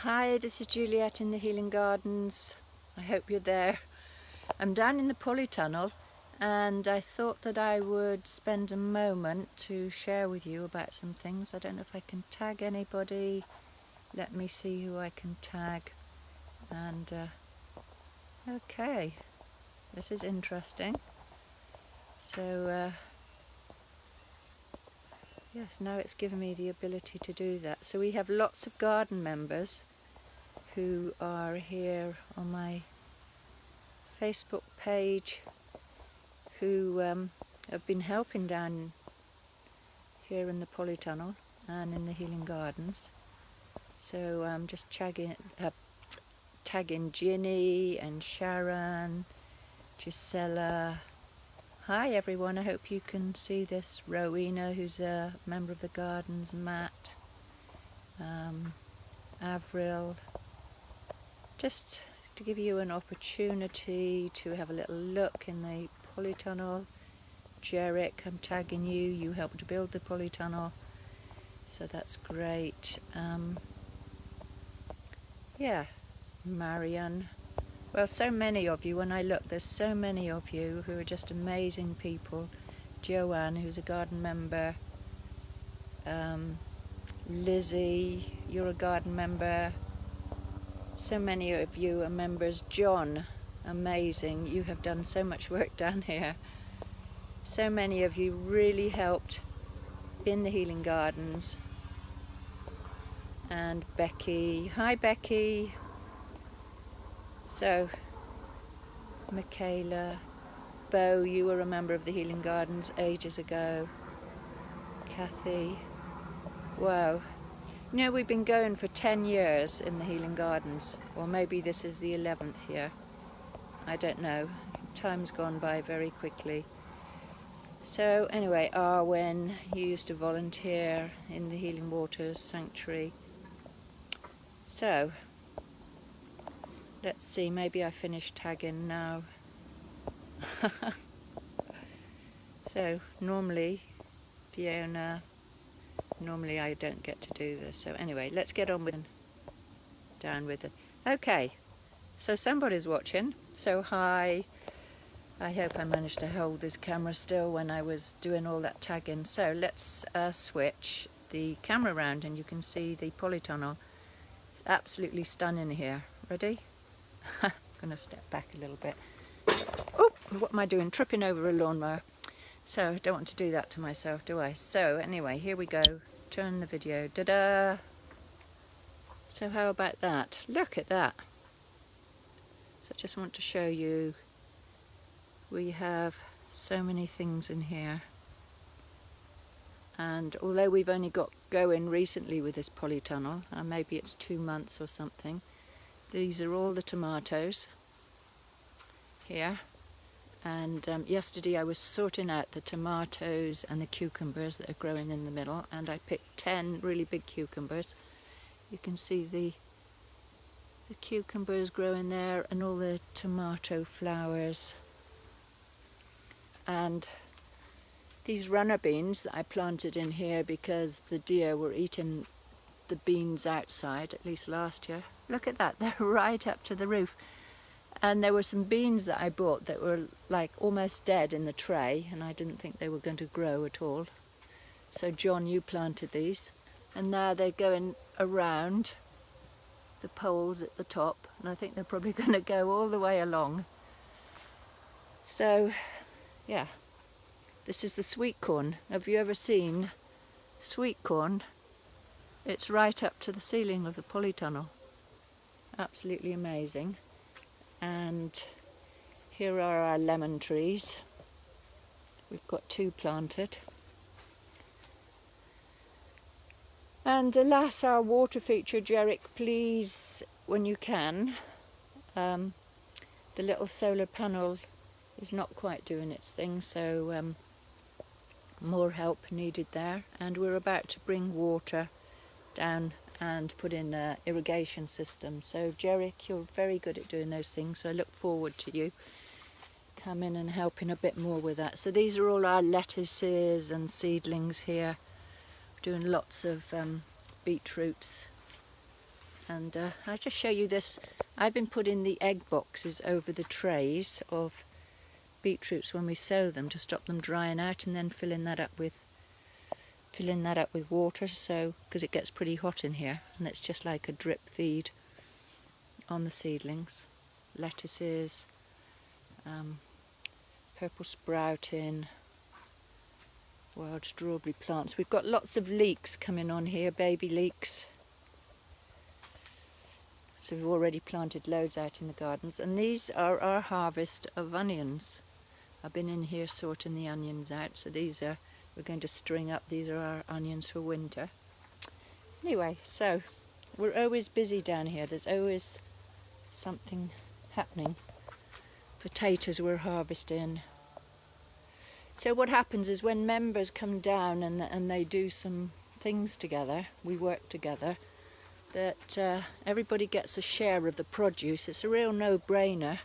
Hi, this is Juliet in the Healing Gardens. I hope you're there. I'm down in the polytunnel and I thought that I would spend a moment to share with you about some things. I don't know if I can tag anybody. Let me see who I can tag. And okay, this is interesting. So yes, now it's given me the ability to do that. So we have lots of garden members who are here on my Facebook page who have been helping down here in the polytunnel and in the Healing Gardens. So I'm just tagging Ginny and Sharon, Gisela. Hi everyone, I hope you can see this. Rowena, who's a member of the gardens, Matt, Avril. Just to give you an opportunity to have a little look in the polytunnel. Jarek, I'm tagging you, you helped to build the polytunnel, so that's great. Yeah, Marion. Well, so many of you, when I look, there's so many of you who are just amazing people. Joanne, who's a garden member. Lizzie, you're a garden member. So many of you are members. John, amazing. You have done so much work down here. So many of you really helped in the Healing Gardens. And Becky. Hi, Becky. So, Michaela. Bo, you were a member of the Healing Gardens ages ago. Kathy. Wow. You know, we've been going for 10 years in the Healing Gardens, or maybe this is the 11th year. I don't know. Time's gone by very quickly. So anyway, Arwen, you used to volunteer in the Healing Waters Sanctuary. So, let's see, maybe I finished tagging now. So, normally, Fiona, normally I don't get to do this. So anyway, let's get on with it. Down with it. Okay, so somebody's watching. So hi. I hope I managed to hold this camera still when I was doing all that tagging. So let's switch the camera around and you can see the polytunnel. It's absolutely stunning here. Ready? I'm going to step back a little bit. Oh, what am I doing? Tripping over a lawnmower. So I don't want to do that to myself, do I? So anyway, here we go. Turn the video. Da-da! So how about that? Look at that. So I just want to show you, we have so many things in here. And although we've only got going recently with this polytunnel, maybe it's 2 months or something, these are all the tomatoes here. And yesterday I was sorting out the tomatoes and the cucumbers that are growing in the middle, and I picked 10 really big cucumbers. You can see the cucumbers growing there and all the tomato flowers. And these runner beans that I planted in here because the deer were eating the beans outside, at least last year. Look at that, they're right up to the roof. And there were some beans that I bought that were like almost dead in the tray, and I didn't think they were going to grow at all. So John, you planted these, and now they're going around the poles at the top, and I think they're probably going to go all the way along. So yeah, this is the sweetcorn. Have you ever seen sweetcorn? It's right up to the ceiling of the polytunnel. Absolutely amazing. And here are our lemon trees. We've got 2 planted. And alas, our water feature, Jarek, please, when you can. The little solar panel is not quite doing its thing, so more help needed there. And we're about to bring water down and put in an irrigation system. So Jarek, you're very good at doing those things, so I look forward to you coming and helping a bit more with that. So these are all our lettuces and seedlings here. We're doing lots of beetroots And I'll just show you this. I've been putting the egg boxes over the trays of beetroots when we sow them to stop them drying out, and then filling that up with water, so because it gets pretty hot in here, and it's just like a drip feed on the seedlings. Lettuces, purple sprouting, wild strawberry plants. We've got lots of leeks coming on here, baby leeks. So we've already planted loads out in the gardens, and these are our harvest of onions. I've been in here sorting the onions out, so we're going to string up. These are our onions for winter. Anyway, so we're always busy down here. There's always something happening. Potatoes we're harvesting. So what happens is when members come down and they do some things together, we work together, that everybody gets a share of the produce. It's a real no-brainer.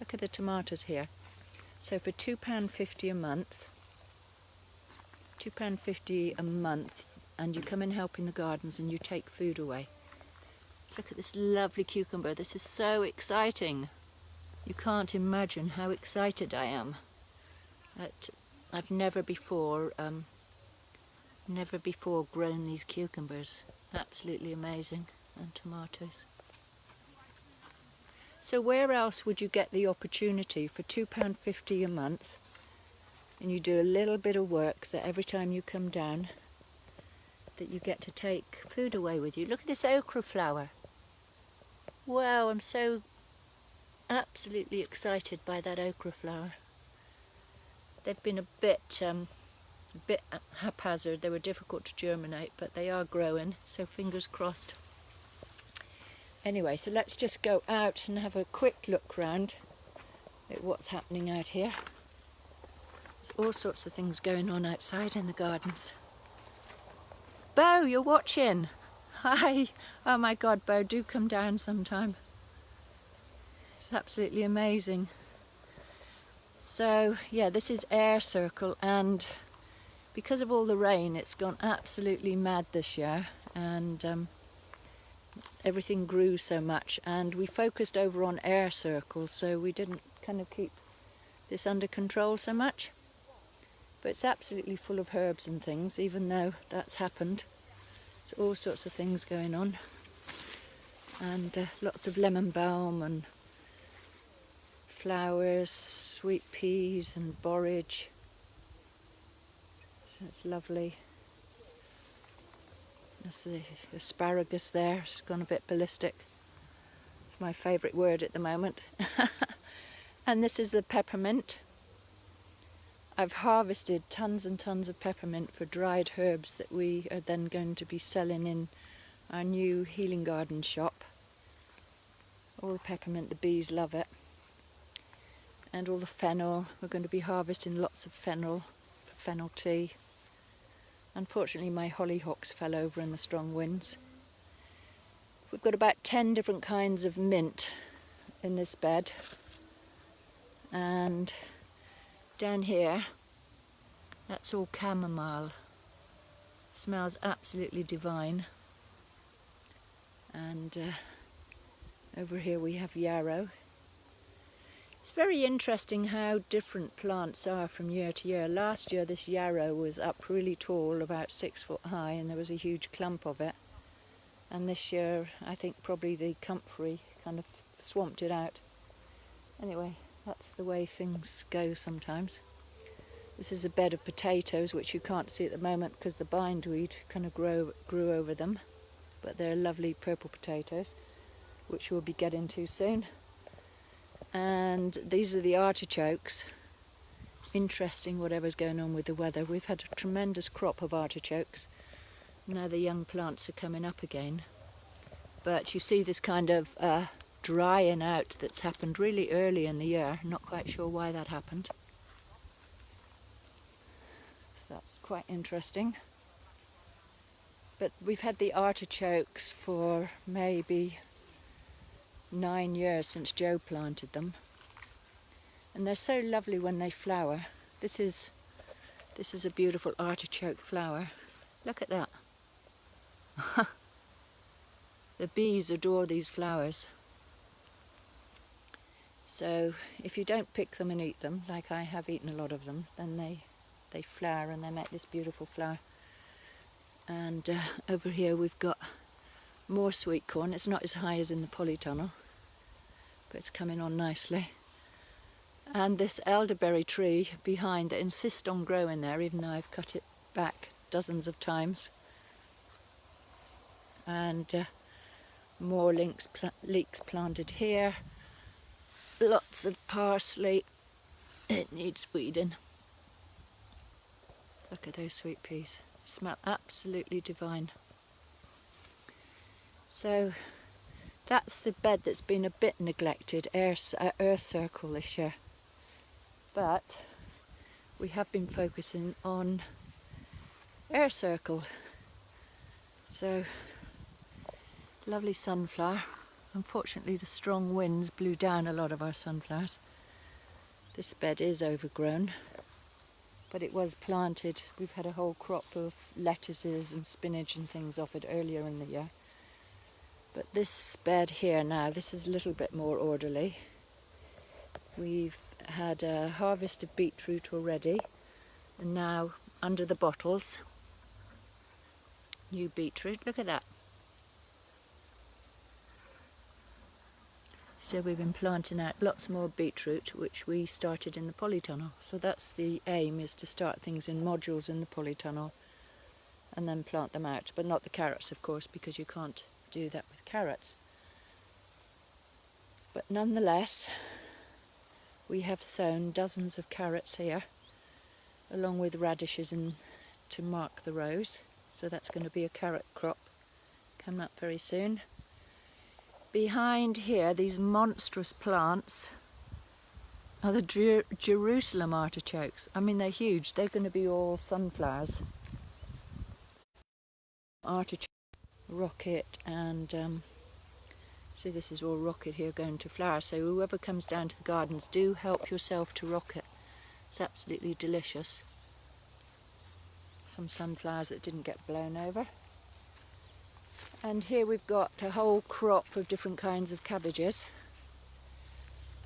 Look at the tomatoes here. So for £2.50 a month, £2.50 a month, and you come and help in the gardens and you take food away. Look at this lovely cucumber. This is so exciting. You can't imagine how excited I am. I've never before grown these cucumbers. Absolutely amazing. And tomatoes. So where else would you get the opportunity for £2.50 a month, and you do a little bit of work that every time you come down that you get to take food away with you? Look at this okra flower. Wow, I'm so absolutely excited by that okra flower. They've been a bit haphazard. They were difficult to germinate, but they are growing, so fingers crossed. Anyway, so let's just go out and have a quick look round at what's happening out here. There's all sorts of things going on outside in the gardens. Bo, you're watching. Hi. Oh my God, Bo, do come down sometime. It's absolutely amazing. So yeah, this is Air Circle, and because of all the rain, it's gone absolutely mad this year, and everything grew so much, and we focused over on Air Circle, so we didn't kind of keep this under control so much. But it's absolutely full of herbs and things, even though that's happened. There's all sorts of things going on, and lots of lemon balm and flowers, sweet peas and borage. So it's lovely. There's the asparagus there. It's gone a bit ballistic. It's my favourite word at the moment. And this is the peppermint. I've harvested tons and tons of peppermint for dried herbs that we are then going to be selling in our new healing garden shop. All the peppermint, the bees love it. And all the fennel. We're going to be harvesting lots of fennel for fennel tea. Unfortunately, my hollyhocks fell over in the strong winds. We've got about 10 different kinds of mint in this bed. And down here, that's all chamomile. Smells absolutely divine. And over here we have yarrow. It's very interesting how different plants are from year to year. Last year this yarrow was up really tall, about 6 foot high, and there was a huge clump of it. And this year I think probably the comfrey kind of swamped it out. Anyway, that's the way things go sometimes. This is a bed of potatoes, which you can't see at the moment because the bindweed kind of grew over them. But they're lovely purple potatoes, which we'll be getting to soon. And these are the artichokes. Interesting whatever's going on with the weather. We've had a tremendous crop of artichokes. Now the young plants are coming up again. But you see this kind of drying out that's happened really early in the year. Not quite sure why that happened. So that's quite interesting. But we've had the artichokes for maybe 9 years since Joe planted them, and they're so lovely when they flower. This is a beautiful artichoke flower. Look at that. The bees adore these flowers. So if you don't pick them and eat them, like I have eaten a lot of them, then they flower and they make this beautiful flower. And over here we've got more sweet corn. It's not as high as in the polytunnel, but it's coming on nicely. And this elderberry tree behind that insists on growing there, even though I've cut it back dozens of times. And more leeks planted here. Lots of parsley. It needs weeding. Look at those sweet peas. Smell absolutely divine. So that's the bed that's been a bit neglected, earth circle this year. But we have been focusing on air circle. So lovely sunflower. Unfortunately the strong winds blew down a lot of our sunflowers. This bed is overgrown, but it was planted. We've had a whole crop of lettuces and spinach and things off it earlier in the year. But this bed here now, this is a little bit more orderly. We've had a harvest of beetroot already, and now under the bottles, new beetroot, look at that. So we've been planting out lots more beetroot, which we started in the polytunnel. So that's the aim, is to start things in modules in the polytunnel and then plant them out. But not the carrots, of course, because you can't do that with carrots. But nonetheless, we have sown dozens of carrots here, along with radishes to mark the rows. So that's going to be a carrot crop coming up very soon. Behind here, these monstrous plants are the Jerusalem artichokes. I mean, they're huge. They're going to be all sunflowers. Artichoke, rocket, and see, this is all rocket here going to flower. So whoever comes down to the gardens, do help yourself to rocket. It's absolutely delicious. Some sunflowers that didn't get blown over. And here we've got a whole crop of different kinds of cabbages.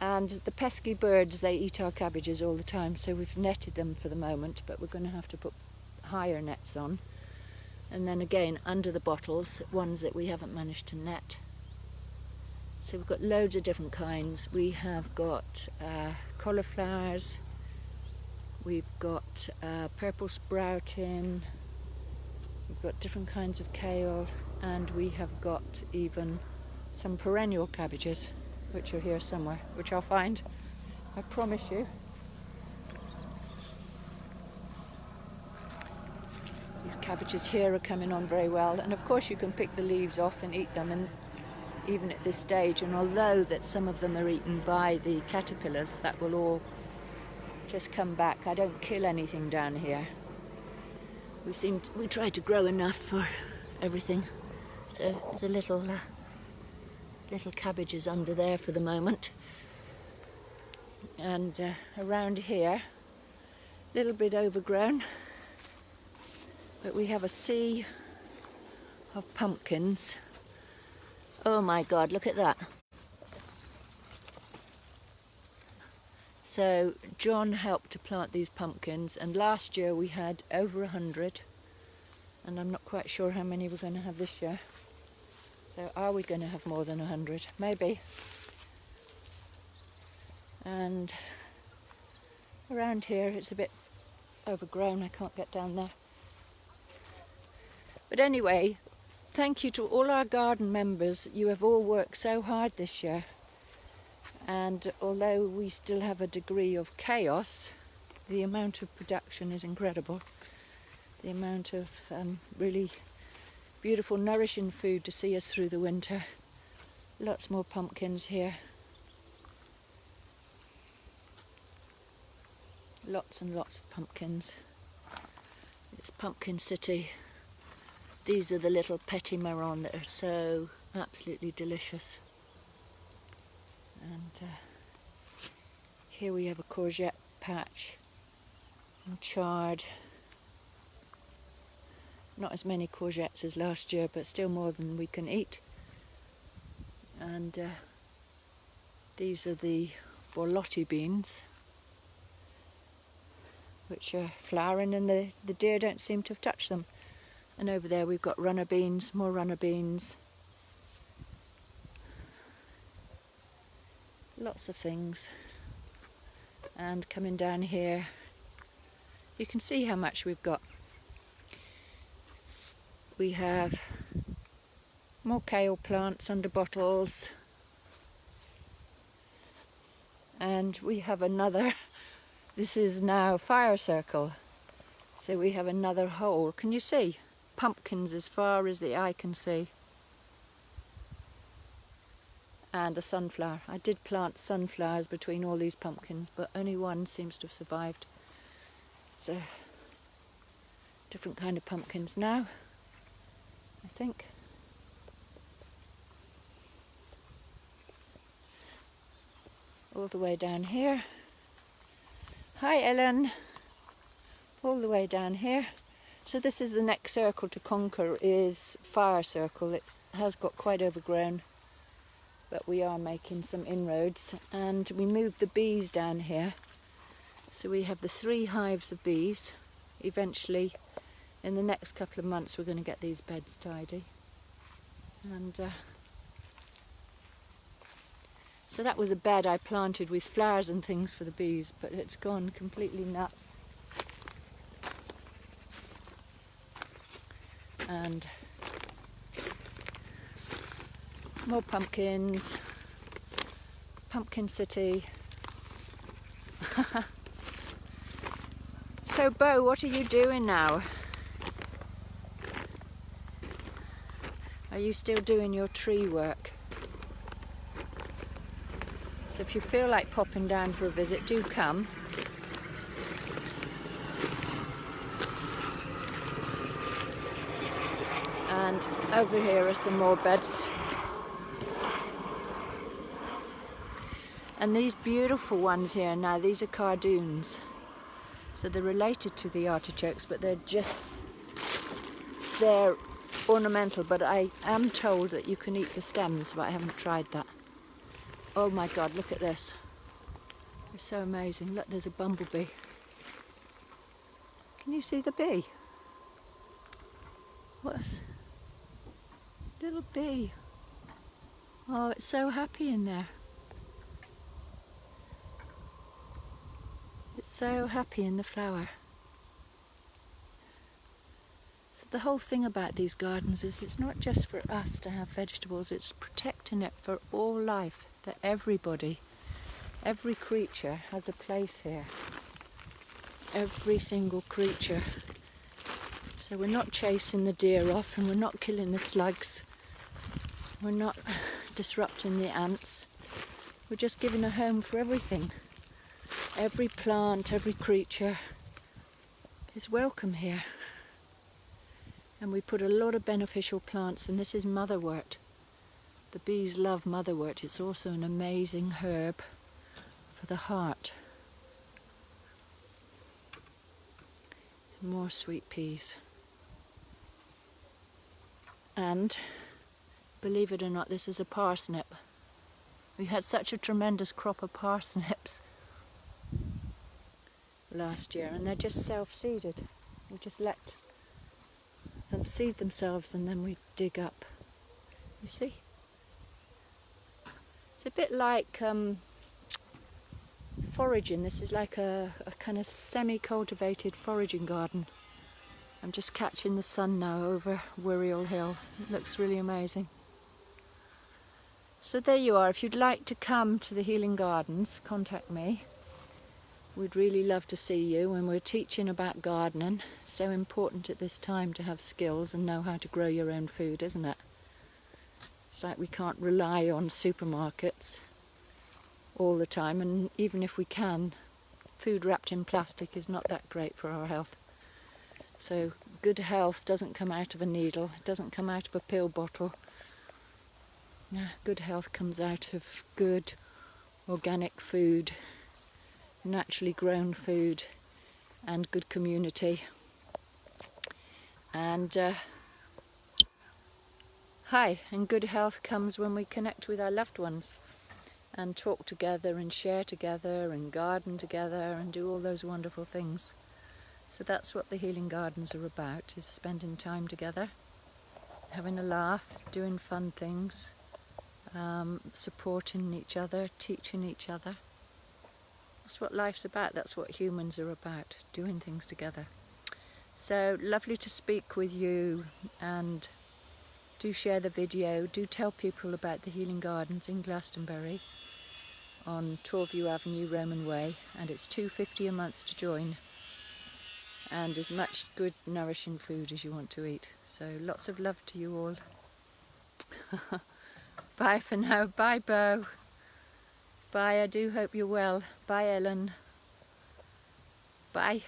And the pesky birds, they eat our cabbages all the time, so we've netted them for the moment, but we're going to have to put higher nets on. And then again, under the bottles, ones that we haven't managed to net. So we've got loads of different kinds. We have got cauliflowers, we've got purple sprouting, we've got different kinds of kale, and we have got even some perennial cabbages, which are here somewhere, which I'll find, I promise you. These cabbages here are coming on very well, and of course you can pick the leaves off and eat them, and even at this stage, and although that some of them are eaten by the caterpillars, that will all just come back. I don't kill anything down here. We try to grow enough for everything. So there's a little cabbages under there for the moment. And around here, a little bit overgrown, but we have a sea of pumpkins. Oh my God, look at that. So John helped to plant these pumpkins, and last year we had over 100, and I'm not quite sure how many we're going to have this year. So are we going to have more than 100? Maybe. And around here it's a bit overgrown, I can't get down there. But anyway, thank you to all our garden members. You have all worked so hard this year. And although we still have a degree of chaos, the amount of production is incredible. The amount of really beautiful, nourishing food to see us through the winter. Lots more pumpkins here. Lots and lots of pumpkins. It's Pumpkin City. These are the little petit marrons that are so absolutely delicious. And here we have a courgette patch and chard. Not as many courgettes as last year, but still more than we can eat. And these are the borlotti beans, which are flowering, and the deer don't seem to have touched them. And over there we've got runner beans, more runner beans. Lots of things. And coming down here, you can see how much we've got. We have more kale plants under bottles. And we have another, this is now fire circle. So we have another hole. Can you see? Pumpkins as far as the eye can see. And a sunflower. I did plant sunflowers between all these pumpkins, but only one seems to have survived. So, different kind of pumpkins now, I think. All the way down here. Hi Ellen. All the way down here. So this is the next circle to conquer, is fire circle. It has got quite overgrown, but we are making some inroads. And we moved the bees down here. So we have the 3 hives of bees. Eventually, in the next couple of months, we're going to get these beds tidy. And so that was a bed I planted with flowers and things for the bees, but it's gone completely nuts. And more pumpkins, Pumpkin City. So Bo, what are you doing now? Are you still doing your tree work? So if you feel like popping down for a visit, do come. And over here are some more beds. And these beautiful ones here now, these are cardoons. So they're related to the artichokes, but they're ornamental. But I am told that you can eat the stems, but I haven't tried that. Oh my God, look at this. It's so amazing. Look, there's a bumblebee. Can you see the bee? What? Little bee. Oh, it's so happy in there. It's so happy in the flower. So the whole thing about these gardens is it's not just for us to have vegetables, it's protecting it for all life, that everybody, every creature has a place here. Every single creature. So we're not chasing the deer off, and we're not killing the slugs. We're not disrupting the ants. We're just giving a home for everything. Every plant, every creature is welcome here. And we put a lot of beneficial plants, and this is motherwort. The bees love motherwort. It's also an amazing herb for the heart. More sweet peas. And believe it or not, this is a parsnip. We had such a tremendous crop of parsnips last year, and they're just self-seeded. We just let them seed themselves and then we dig up. You see? It's a bit like foraging. This is like a kind of semi-cultivated foraging garden. I'm just catching the sun now over Wirial Hill. It looks really amazing. So there you are. If you'd like to come to the Healing Gardens, contact me. We'd really love to see you, and we're teaching about gardening. So important at this time to have skills and know how to grow your own food, isn't it? It's like we can't rely on supermarkets all the time, and even if we can, food wrapped in plastic is not that great for our health. So good health doesn't come out of a needle, it doesn't come out of a pill bottle. Yeah, good health comes out of good organic food, naturally grown food, and good community. And Hi, and good health comes when we connect with our loved ones and talk together and share together and garden together and do all those wonderful things. So that's what the healing gardens are about, is spending time together, having a laugh, doing fun things, supporting each other, teaching each other. That's what life's about, that's what humans are about, doing things together. So lovely to speak with you, and do share the video, do tell people about the Healing Gardens in Glastonbury on Torview Avenue, Roman Way, and it's $2.50 a month to join, and as much good nourishing food as you want to eat. So lots of love to you all. Bye for now. Bye Bo. Bye, I do hope you're well. Bye Ellen. Bye.